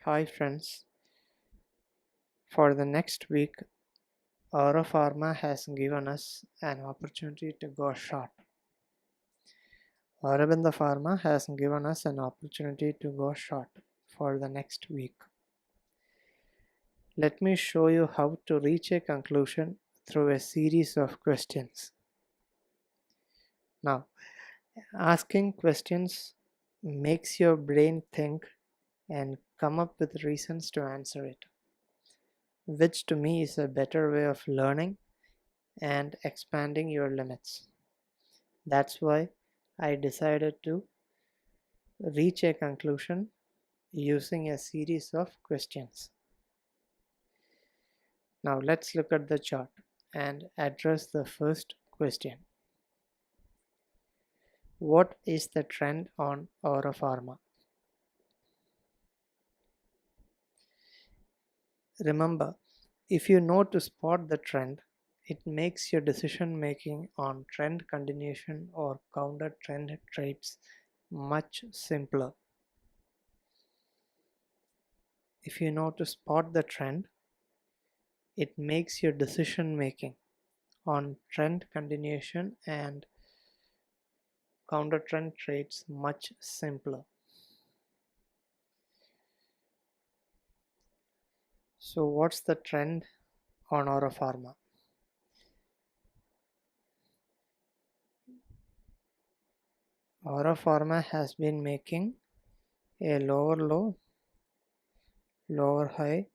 Hi friends, for the next week, Aurobindo has given us an opportunity to go short. Aurobindo Pharma has given us an opportunity to go short for the next week. Let me show you how to reach a conclusion through a series of questions. Now, asking questions makes your brain think and come up with reasons to answer it, which to me is a better way of learning and expanding your limits. That's why I decided to reach a conclusion using a series of questions. Now let's look at the chart and address the first question. What is the trend on Aurobindo? Remember, if you know to spot the trend, it makes your decision making on trend continuation or counter trend trades much simpler. If you know to spot the trend, it makes your decision making on trend continuation and counter trend trades much simpler. So what's the trend on Aurobindo? Aurobindo has been making a lower low, lower high,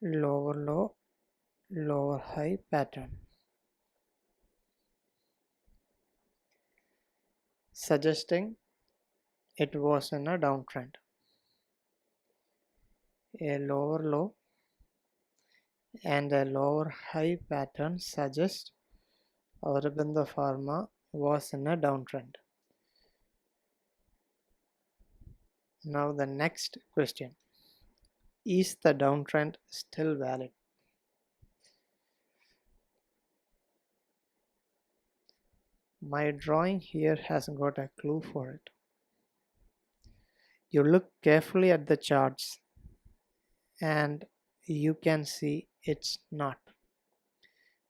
lower low, lower high pattern, suggesting it was in a downtrend. A lower low and a lower high pattern suggest Aurobindo Pharma was in a downtrend. Now the next question. Is the downtrend still valid? My drawing here has got a clue for it. You look carefully at the charts and you can see it's not.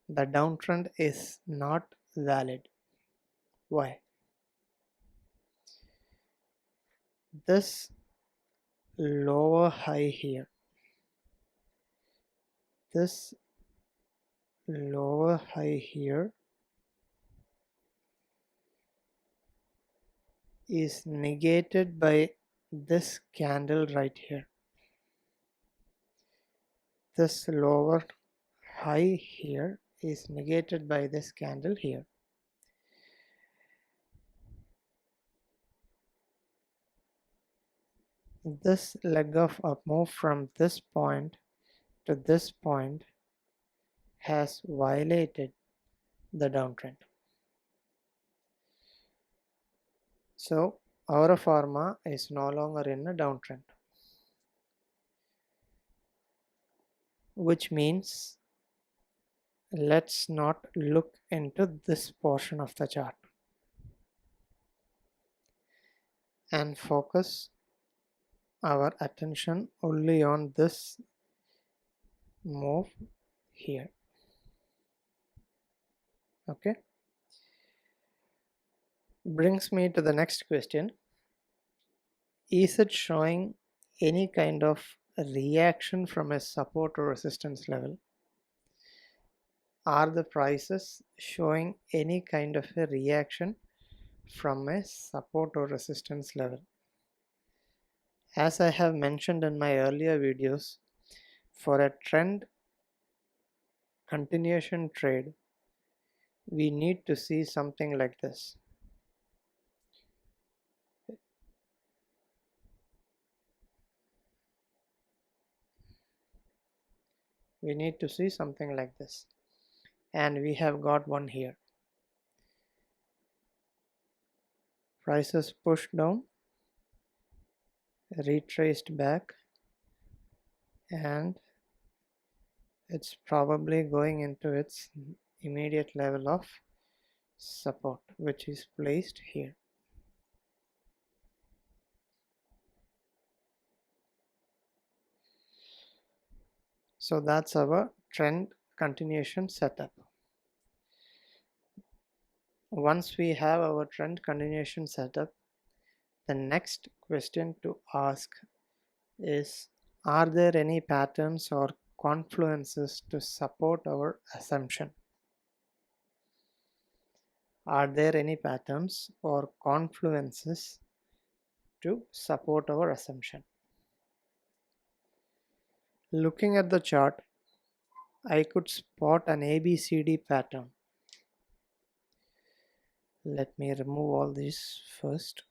The downtrend is not valid. Why? This lower high here, this lower high here is negated by this candle right here. This lower high here is negated by this candle here. This leg of up move from this point to this point has violated the downtrend. So Aurobindo is no longer in a downtrend, which means let's not look into this portion of the chart and focus our attention only on this move here. Okay, brings me to the next question. Is it showing any kind of reaction from a support or resistance level? Are the prices showing any kind of a reaction from a support or resistance level? As I have mentioned in my earlier videos, for a trend continuation trade, we need to see something like this. We need to see something like this, and we have got one here. Prices pushed down, retraced back, and it's probably going into its immediate level of support, which is placed here. So that's our trend continuation setup. Once we have our trend continuation setup, the next question to ask is, are there any patterns or confluences to support our assumption? Are there any patterns or confluences to support our assumption? Looking at the chart, I could spot an ABCD pattern. Let me remove all these first.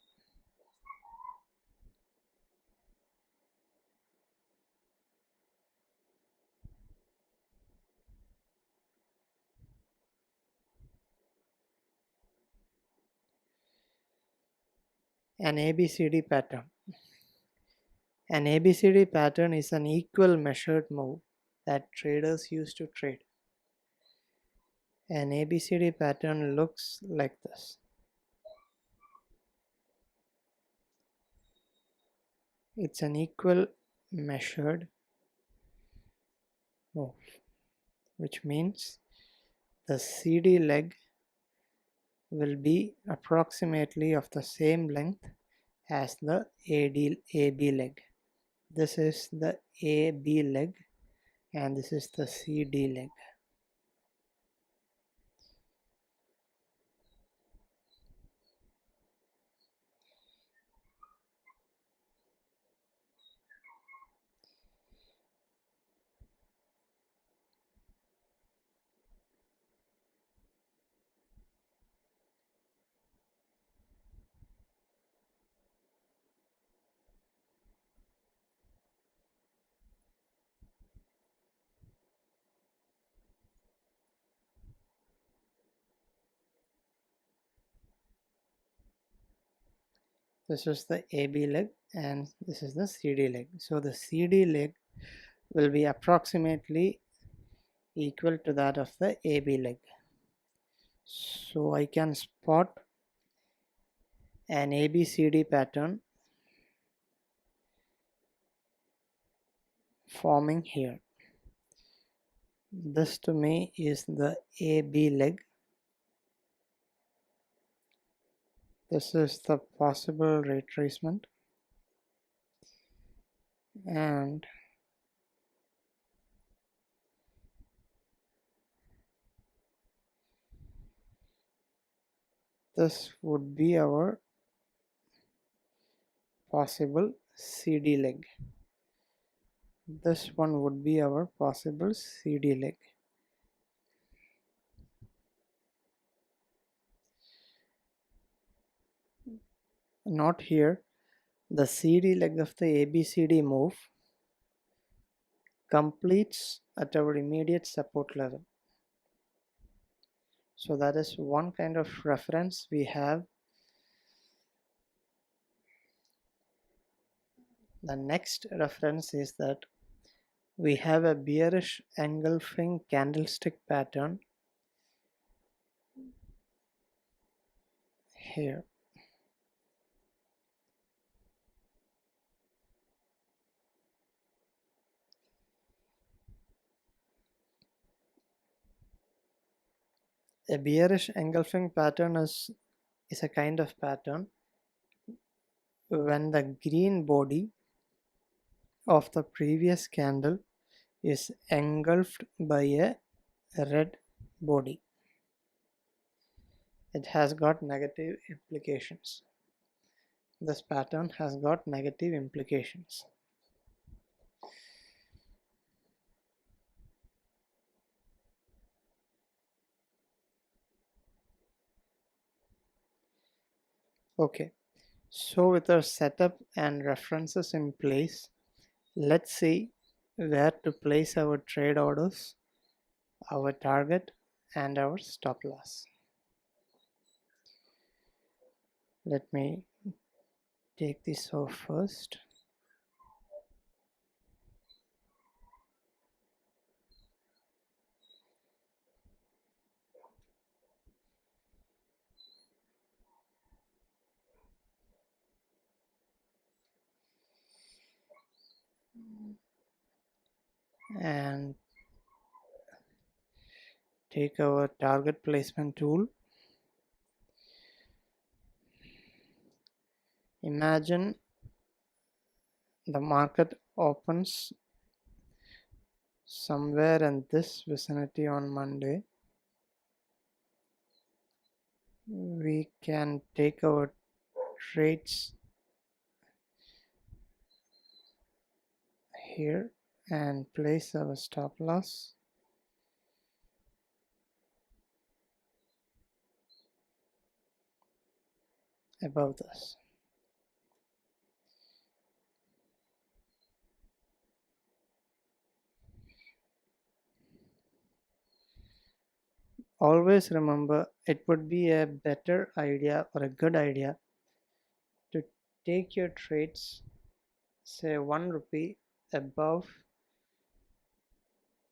An ABCD pattern. An ABCD pattern is an equal measured move that traders use to trade. An ABCD pattern looks like this. It's an equal measured move, which means the CD leg will be approximately of the same length as the AB leg. This is the AB leg and this is the CD leg. This is the AB leg and this is the CD leg. So the CD leg will be approximately equal to that of the AB leg. So I can spot an ABCD pattern forming here. This to me is the AB leg. This is the possible retracement, and this would be our possible CD leg. This one would be our possible CD leg. Not here. The CD leg of the ABCD move completes at our immediate support level. So that is one kind of reference we have. The next reference is that we have a bearish engulfing candlestick pattern here. A bearish engulfing pattern is a kind of pattern when the green body of the previous candle is engulfed by a red body. It has got negative implications. This pattern has got negative implications. Okay, so with our setup and references in place, let's see where to place our trade orders, our target, and our stop loss. Let me take this off first. and take our target placement tool. Imagine the market opens somewhere in this vicinity on Monday. We can take our trades here and place our stop loss above this. Always remember, it would be a better idea or a good idea to take your trades, say 1 rupee above,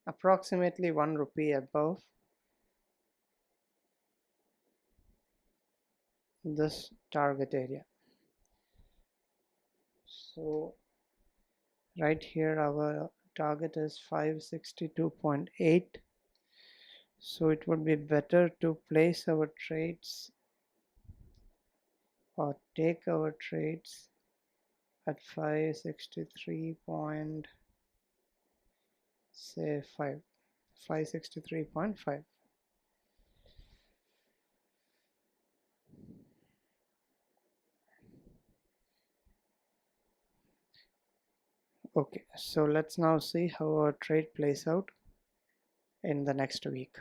approximately 1 rupee above this target area. So right here our target is 562.8. So it would be better to place our trades or take our trades at 563 point, say 5 563.5. Okay, so let's now see how our trade plays out in the next week.